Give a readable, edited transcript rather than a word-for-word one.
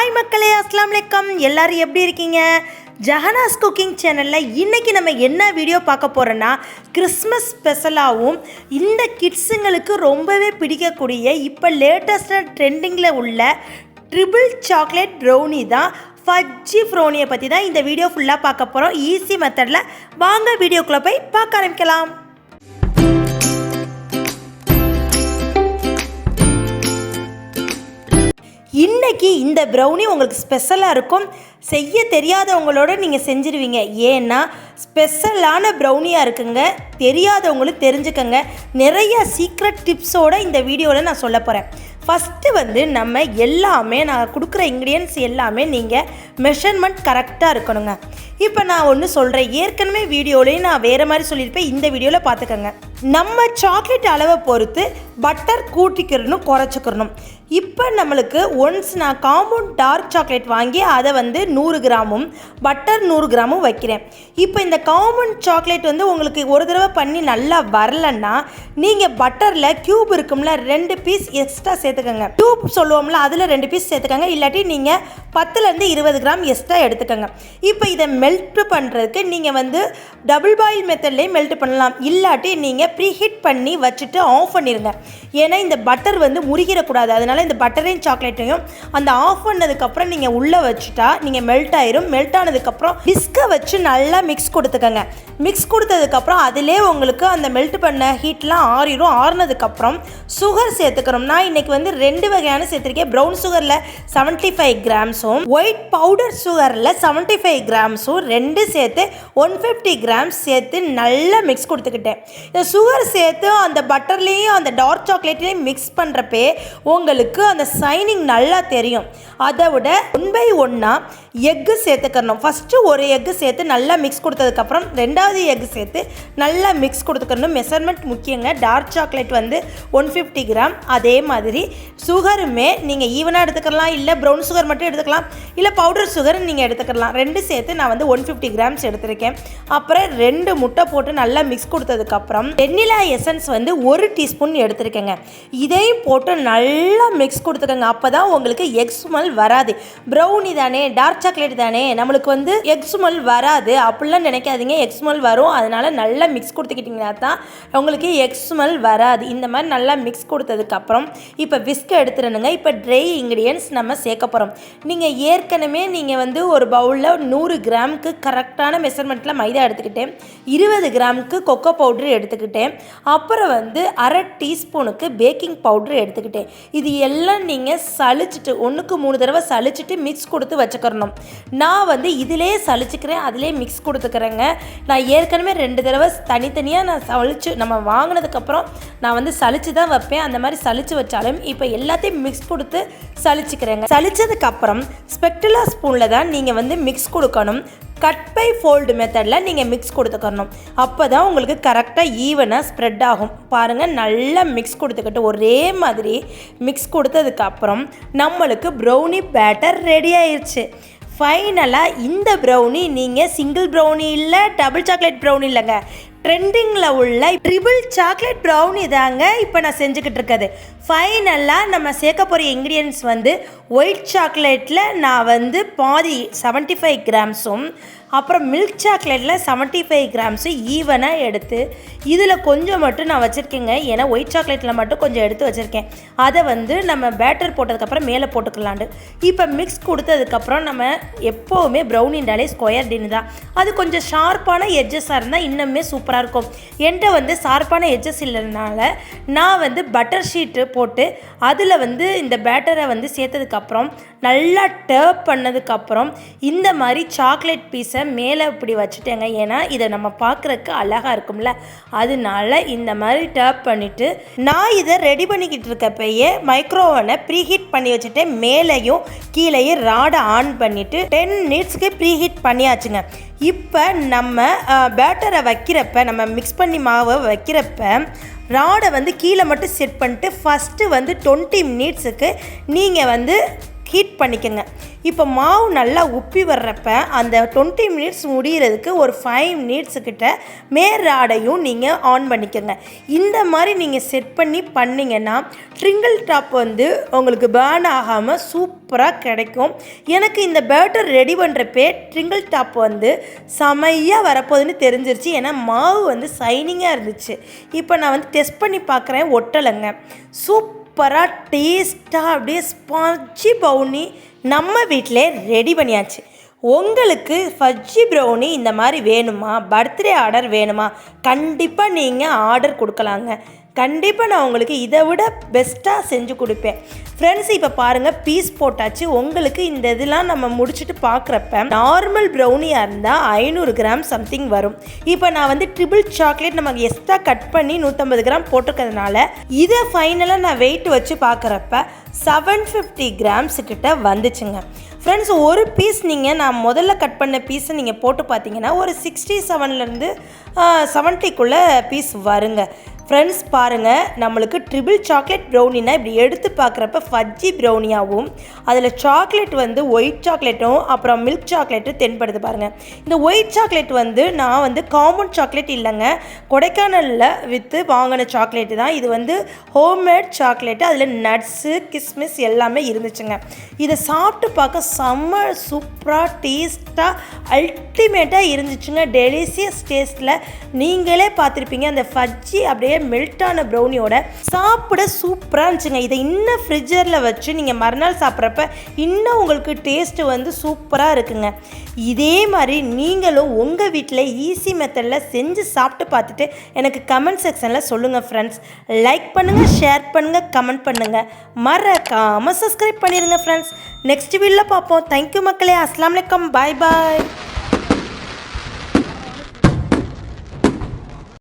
Hi மக்களே, அஸ்ஸலாமு அலைக்கும். எல்லாரும் எப்படி இருக்கீங்க? ஜஹனாஸ் குக்கிங் சேனலில் இன்றைக்கி நம்ம என்ன வீடியோ பார்க்க போகிறோன்னா, கிறிஸ்மஸ் ஸ்பெஷலாகவும் இந்த கிட்ஸுங்களுக்கு ரொம்பவே பிடிக்கக்கூடிய இப்போ லேட்டஸ்ட்டாக ட்ரெண்டிங்கில் உள்ள ட்ரிபிள் சாக்லேட் ப்ரௌனி தான், ஃபஜ்ஜி ப்ரௌனியை பற்றி தான் இந்த வீடியோ ஃபுல்லாக பார்க்க போகிறோம். ஈஸி மெத்தடில் வாங்க வீடியோக்குள்ளே போய் பார்க்க ஆரம்பிக்கலாம். இன்றைக்கி இந்த ப்ரௌனி உங்களுக்கு ஸ்பெஷலாக இருக்கும். செய்ய தெரியாதவங்களோட நீங்கள் செஞ்சுருவீங்க. ஏன்னா ஸ்பெஷலான ப்ரௌனியாக இருக்குங்க. தெரியாதவங்களும் தெரிஞ்சுக்கங்க. நிறைய சீக்ரெட் டிப்ஸோடு இந்த வீடியோவில் நான் சொல்ல போகிறேன். ஃபஸ்ட்டு நம்ம எல்லாமே நான் கொடுக்குற இன்க்ரீடியன்ட்ஸ் எல்லாமே நீங்கள் மெஷர்மெண்ட் கரெக்டாக இருக்கணுங்க. இப்போ நான் ஒன்று சொல்கிறேன், ஏற்கனவே வீடியோலேயும் நான் வேறு மாதிரி சொல்லியிருப்பேன், இந்த வீடியோவில் பார்த்துக்கோங்க. நம்ம சாக்லேட் அளவை பொறுத்து பட்டர் கூட்டிக்கிறணும் குறைச்சிக்கிறணும். இப்போ நம்மளுக்கு ஒன்ஸ் நான் காம்பவுண்ட் டார்க் சாக்லேட் வாங்கி அதை 100 கிராமும் பட்டர் 100 கிராமும் வைக்கிறேன். இப்போ இந்த காம்பவுண்ட் சாக்லேட் உங்களுக்கு ஒரு தடவை பண்ணி நல்லா வரலன்னா நீங்கள் பட்டரில் க்யூப் இருக்கும்ல, 2 பீஸ் எக்ஸ்ட்ரா சேர்த்துக்கோங்க. க்யூப் சொல்லுவோம்ல, அதில் 2 பீஸ் சேர்த்துக்கோங்க. இல்லாட்டி நீங்கள் 10 to 20 கிராம் எக்ஸ்ட்ரா எடுத்துக்கோங்க. இப்போ இதை மெல்ட் பண்ணுறதுக்கு நீங்கள் டபுள் பாயில் மெத்தட்லேயே மெல்ட் பண்ணலாம். இல்லாட்டி நீங்கள் ப்ரீஹீட் பண்ணி வச்சுட்டு ஆஃப் பண்ணிடுங்க. ஏன்னா இந்த பட்டர் முறிகிடக்கூடாது. அதனால் இந்த பட்டரையும் சாக்லேட்டையும் அந்த ஆஃப் பண்ணதுக்கப்புறம் நீங்கள் உள்ளே வச்சுட்டா நீங்கள் மெல்ட் ஆயிரும். மெல்ட் ஆனதுக்கப்புறம் விஸ்கை வச்சு நல்லா மிக்ஸ் கொடுத்துக்கோங்க. மிக்ஸ் கொடுத்ததுக்கப்புறம் அதிலே உங்களுக்கு அந்த மெல்ட் பண்ண ஹீட்லாம் ஆறிடும். ஆறினதுக்கப்புறம் சுகர் சேர்த்துக்கிறோம். நான் இன்றைக்கி 2 வகையான சேர்த்துருக்கேன். ப்ரௌன் சுகரில் 75 கிராம்ஸும் ஒயிட் பவுடர் சுகரில் 75 கிராம்ஸும் 2 சேர்த்து 150 கிராம்ஸ் சேர்த்து நல்லா மிக்ஸ் கொடுத்துக்கிட்டேன். இந்த சுகர் சேர்த்து அந்த பட்டர்லேயும் அந்த டார்க் சாக்லேட்லேயும் மிக்ஸ் பண்ணுறப்பே உங்களுக்கு அந்த சைனிங் நல்லா தெரியும். அதை விட 1 by 1 எக்கு சேர்த்துக்கணும். ஃபஸ்ட்டு ஒரு எக்கு சேர்த்து நல்லா மிக்ஸ் கொடுத்ததுக்கப்புறம் 2வது எக்கு சேர்த்து நல்லா மிக்ஸ் கொடுத்துக்கணும். மெஷர்மெண்ட் முக்கியங்க. Dark chocolate 150 gram. அதே மாதிரி சுகருமே நீங்கள் ஈவனாக எடுத்துக்கலாம், இல்லை ப்ரௌன் சுகர் மட்டும் எடுத்துக்கலாம், இல்லை பவுடர் சுகர் நீங்கள் எடுத்துக்கலாம். 2 சேர்த்து நான் 150 கிராம்ஸ் எடுத்திருக்கேன். அப்புறம் 2 முட்டை போட்டு நல்லா மிக்ஸ் கொடுத்ததுக்கப்புறம் வெண்ணிலா எசன்ஸ் 1 டீஸ்பூன் எடுத்திருக்கேங்க. இதையும் போட்டு நல்லா மிக்ஸ் கொடுத்துக்கோங்க. அப்போ தான் உங்களுக்கு எக் ஸ்மெல் வராது. ப்ரௌனி தானே, டார்க் சாக்லேட் தானே, நம்மளுக்கு எக் ஸ்மெல் வராது அப்படிலாம் நினைக்காதீங்க. எக் ஸ்மெல் வரும். அதனால் நல்லா மிக்ஸ் கொடுத்துக்கிட்டிங்கன்னா தான் உங்களுக்கு எக் ஸ்மெல் வராது. இந்த மாதிரி நல்லா மிக்ஸ் கொடுத்ததுக்கப்புறம் இப்போ விஸ்க் எடுத்துடணுங்க. இப்போ ட்ரை இன்க்ரீடியன்ட்ஸ் நம்ம சேர்க்க போகிறோம். நீங்கள் ஏற்கனவே நீங்கள் ஒரு பவுலில் 100 கிராமுக்கு கரெக்டான மெஷர்மெண்ட்டில் மைதா எடுத்துக்கிட்டேன். 20 கிராமுக்கு கொக்கோ பவுட்ரு எடுத்துக்கிட்டேன். அப்புறம் அரை டீஸ்பூனுக்கு பேக்கிங் பவுட்ரு எடுத்துக்கிட்டேன். இது எல்லாம் நீங்கள் சளிச்சிட்டு 1க்கு 3 தடவை சளிச்சிட்டு மிக்ஸ் கொடுத்து வச்சுக்கிறணும். நான் இதிலே சளிச்சிக்கிறேன், அதிலே மிக்ஸ் கொடுத்துக்கிறேங்க. நான் ஏற்கனவே 2 தடவை தனித்தனியாக நான் சளிச்சு நம்ம வாங்கினதுக்கப்புறம் நான் சளிச்சு தான் வைப்பேன். அந்த மாதிரி சளிச்சு வச்சாலும் இப்போ எல்லாத்தையும் மிக்ஸ் கொடுத்து சளிச்சிக்கிறேங்க. சளிச்சதுக்கப்புறம் ஸ்பெக்டுலா ஸ்பூனில் தான் நீங்கள் மிக்ஸ் கொடுக்கணும். கட் பை ஃபோல்டு மெத்தடில் நீங்கள் மிக்ஸ் கொடுத்துக்கணும். அப்போ தான் உங்களுக்கு கரெக்டாக ஈவனாக ஸ்ப்ரெட் ஆகும். பாருங்கள், நல்லா மிக்ஸ் கொடுத்துக்கிட்டு ஒரே மாதிரி மிக்ஸ் கொடுத்ததுக்கப்புறம் நம்மளுக்கு ப்ரௌனி பேட்டர் ரெடி ஆயிடுச்சு. ஃபைனலாக இந்த ப்ரௌனி நீங்கள் சிங்கிள் ப்ரௌனி இல்லை, டபுள் சாக்லேட் ப்ரௌனி இல்லைங்க, ட்ரெண்டிங்கில் உள்ள ட்ரிபிள் சாக்லேட் ப்ரௌனி தாங்க இப்போ நான் செஞ்சுக்கிட்டு இருக்கிறது. ஃபைனலாக நம்ம சேர்க்க போகிற இன்க்ரீடியன்ட்ஸ் ஒயிட் சாக்லேட்டில் நான் பாதி 75 கிராம்ஸும் அப்புறம் மில்க் சாக்லேட்டில் 75 கிராம்ஸும் ஈவனாக எடுத்து இதில் கொஞ்சம் மட்டும் நான் வச்சுருக்கேங்க. ஏன்னா ஒயிட் சாக்லேட்டில் மட்டும் கொஞ்சம் எடுத்து வச்சுருக்கேன். அதை நம்ம பேட்டர் போட்டதுக்கப்புறம் மேலே போட்டுக்கலாண்டு. இப்போ மிக்ஸ் கொடுத்ததுக்கப்புறம் நம்ம எப்போவுமே ப்ரௌனின்றாலே ஸ்கொயர் டின்னு தான். அது கொஞ்சம் ஷார்ப்பான எட்ஜஸாக இருந்தால் இன்னுமே சூப்பராக இருக்கும். என்கிட்ட ஷார்ப்பான எட்ஜஸ் இல்லைனால நான் பட்டர் ஷீட்டு போட்டு அதில் இந்த பேட்டரை சேர்த்ததுக்கப்புறம் நல்லா டேப் பண்ணதுக்கப்புறம் இந்த மாதிரி சாக்லேட் பீஸை மேலே இப்படி வச்சுட்டேங்க. ஏன்னா இதை நம்ம பார்க்குறதுக்கு அழகாக இருக்கும்ல, அதனால இந்த மாதிரி டேப் பண்ணிவிட்டு நான் இதை ரெடி பண்ணிக்கிட்டு இருக்கப்பயே மைக்ரோவனை ப்ரீஹீட் பண்ணி வச்சுட்டேன். மேலேயும் கீழேயும் ராடை ஆன் பண்ணிவிட்டு 10 மினிட்ஸ்க்கு ப்ரீஹீட் பண்ணியாச்சுங்க. இப்போ நம்ம பேட்டரை வைக்கிறப்ப, நம்ம மிக்ஸ் பண்ணி மாவை வைக்கிறப்ப ராடை கீழே மட்டும் செட் பண்ணிட்டு ஃபஸ்ட்டு 20 மினிட்ஸுக்கு நீங்கள் ஹீட் பண்ணிக்கோங்க. இப்போ மாவு நல்லா உப்பி வர்றப்ப அந்த 20 மினிட்ஸ் முடிகிறதுக்கு ஒரு 5 மினிட்ஸு கிட்ட மேராடையும் நீங்கள் ஆன் பண்ணிக்கோங்க. இந்த மாதிரி நீங்கள் செட் பண்ணி பண்ணிங்கன்னா ட்ரிங்கிள் டாப் வந்து உங்களுக்கு பேர்ன் ஆகாமல் சூப்பராக கிடைக்கும். எனக்கு இந்த பேட்டர் ரெடி பண்ணுறப்பே ட்ரிங்கிள் டாப் வந்து செமையாக வரப்போகுதுன்னு தெரிஞ்சிருச்சு. ஏன்னா மாவு வந்து சைனிங்காக இருந்துச்சு. இப்போ நான் வந்து டெஸ்ட் பண்ணி பார்க்குறேன், ஒட்டலைங்க. சூப்பராக டேஸ்ட்டாக அப்படியே ஸ்பாஞ்சி ப்ரௌனி நம்ம வீட்டிலே ரெடி பண்ணியாச்சு. உங்களுக்கு ஃபஜ்ஜி ப்ரௌனி இந்த மாதிரி வேணுமா, பர்த்டே ஆர்டர் வேணுமா, கண்டிப்பாக நீங்கள் ஆர்டர் கொடுக்கலாங்க. கண்டிப்பாக நான் உங்களுக்கு இதை விட பெஸ்ட்டாக செஞ்சு கொடுப்பேன். ஃப்ரெண்ட்ஸ், இப்போ பாருங்கள் பீஸ் போட்டாச்சு. உங்களுக்கு இந்த இதெல்லாம் நம்ம முடிச்சுட்டு பார்க்குறப்ப நார்மல் ப்ரௌனியாக இருந்தால் 500 கிராம் சம்திங் வரும். இப்போ நான் வந்து ட்ரிபிள் சாக்லேட் நமக்கு எக்ஸ்ட்ரா கட் பண்ணி 150 கிராம் போட்டிருக்கிறதுனால இதை ஃபைனலாக நான் வெயிட் வச்சு பார்க்குறப்ப 750 கிராம்ஸ் கிட்ட வந்துச்சுங்க. ஃப்ரெண்ட்ஸ், ஒரு பீஸ் நான் முதல்ல கட் பண்ண பீஸை நீங்கள் போட்டு பார்த்தீங்கன்னா ஒரு 67லேருந்து 70க்குள்ளே பீஸ் வருங்க. ஃப்ரெண்ட்ஸ் பாருங்கள், நம்மளுக்கு ட்ரிபிள் சாக்லேட் ப்ரௌனினா இப்படி எடுத்து பார்க்குறப்ப ஃபஜ்ஜி ப்ரௌனியாகவும் அதில் சாக்லேட் வந்து ஒயிட் சாக்லேட்டும் அப்புறம் மில்க் சாக்லேட்டும் தென்படுது பாருங்கள். இந்த ஒயிட் சாக்லேட் வந்து நான் வந்து காமன் சாக்லேட் இல்லைங்க, கொடைக்கானலில் விற்று வாங்கின சாக்லேட்டு தான். இது வந்து ஹோம்மேட் சாக்லேட்டு, அதில் நட்ஸு கிஸ்மிஸ் எல்லாமே இருந்துச்சுங்க. இதை சாப்பிட்டு பார்க்க செம்ம சூப்பராக டேஸ்ட்டாக அல்டிமேட்டாக இருந்துச்சுங்க. டெலிசியஸ் டேஸ்ட்டில் நீங்களே பார்த்துருப்பீங்க. அந்த ஃபஜ்ஜி அப்படியே மெல்ட்டான ப்ரௌனியோட சாப்பிட சூப்பராக இருந்துச்சுங்க. இதை இன்னும் ஃப்ரிட்ஜரில் வச்சு நீங்கள் மறுநாள் சாப்பிட்றப்ப இன்னும் உங்களுக்கு டேஸ்ட்டு வந்து சூப்பராக இருக்குங்க. இதே மாதிரி நீங்களும் உங்கள் வீட்டில் ஈஸி மெத்தடில் செஞ்சு சாப்பிட்டு பார்த்துட்டு எனக்கு கமெண்ட் செக்ஷனில் சொல்லுங்கள் ஃப்ரெண்ட்ஸ். லைக் பண்ணுங்கள், ஷேர் பண்ணுங்கள், கமெண்ட் பண்ணுங்கள், மறக்காமல் சப்ஸ்கிரைப் பண்ணிடுங்க ஃப்ரெண்ட்ஸ். நெக்ஸ்ட் வீடியோவில் பார்ப்போம். தேங்க்யூ மக்களே. அஸ்ஸலாமு அலைக்கும். பாய் பாய்.